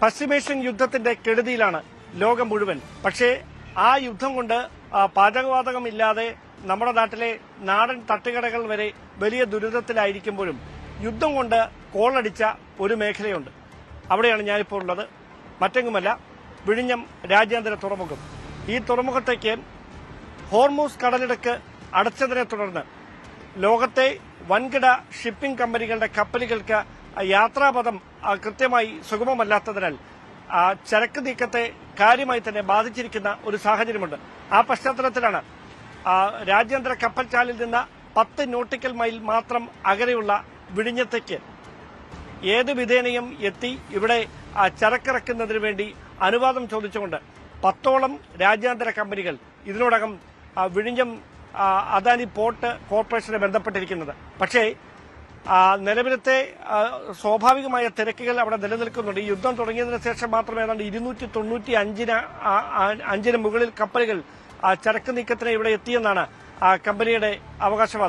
പശ്ചിമേഷ്യൻ യുദ്ധത്തിന്റെ കെടുതിയിലാണ് ലോകം മുഴുവൻ. പക്ഷേ ആ യുദ്ധം കൊണ്ട് പാചകവാതകമില്ലാതെ നമ്മുടെ നാട്ടിലെ നാടൻ തട്ടുകടകൾ വരെ വലിയ ദുരിതത്തിലായിരിക്കുമ്പോഴും യുദ്ധം കൊണ്ട് കോളടിച്ച ഒരു മേഖലയുണ്ട്. അവിടെയാണ് ഞാനിപ്പോൾ ഉള്ളത്. മറ്റെങ്ങുമല്ല, വിഴിഞ്ഞം രാജ്യാന്തര തുറമുഖം. ഈ തുറമുഖത്തേക്ക് ഹോർമൂസ് കടലിടുക്ക് അടച്ചതിനെ തുടർന്ന് ലോകത്തെ വൻകിട ഷിപ്പിംഗ് കമ്പനികളുടെ കപ്പലുകൾക്ക് യാത്രാപഥം കൃത്യമായി സുഗമമല്ലാത്തതിനാൽ ചരക്ക് നീക്കത്തെ കാര്യമായി തന്നെ ബാധിച്ചിരിക്കുന്ന ഒരു സാഹചര്യമുണ്ട്. ആ പശ്ചാത്തലത്തിലാണ് രാജ്യാന്തര കപ്പൽചാലിൽ നിന്ന് 10 നോട്ടിക്കൽ മൈൽ മാത്രം അകലെയുള്ള വിഴിഞ്ഞത്തേക്ക് ഏത് വിധേനയും എത്തി ഇവിടെ ചരക്കിറക്കുന്നതിന് വേണ്ടി അനുവാദം ചോദിച്ചുകൊണ്ട് 10ഓളം രാജ്യാന്തര കമ്പനികൾ ഇതിനോടകം വിഴിഞ്ഞം അദാനി പോർട്ട് കോർപ്പറേഷനെ ബന്ധപ്പെട്ടിരിക്കുന്നത്. പക്ഷേ നിലവിലത്തെ സ്വാഭാവികമായ തിരക്കുകൾ അവിടെ നിലനിൽക്കുന്നുണ്ട്. ഈ യുദ്ധം തുടങ്ങിയതിനു ശേഷം മാത്രം ഏതാണ്ട് 295 മുകളിൽ കപ്പലുകൾ ചരക്ക് നീക്കത്തിന് ഇവിടെ എത്തിയെന്നാണ് കമ്പനിയുടെ അവകാശവാദം.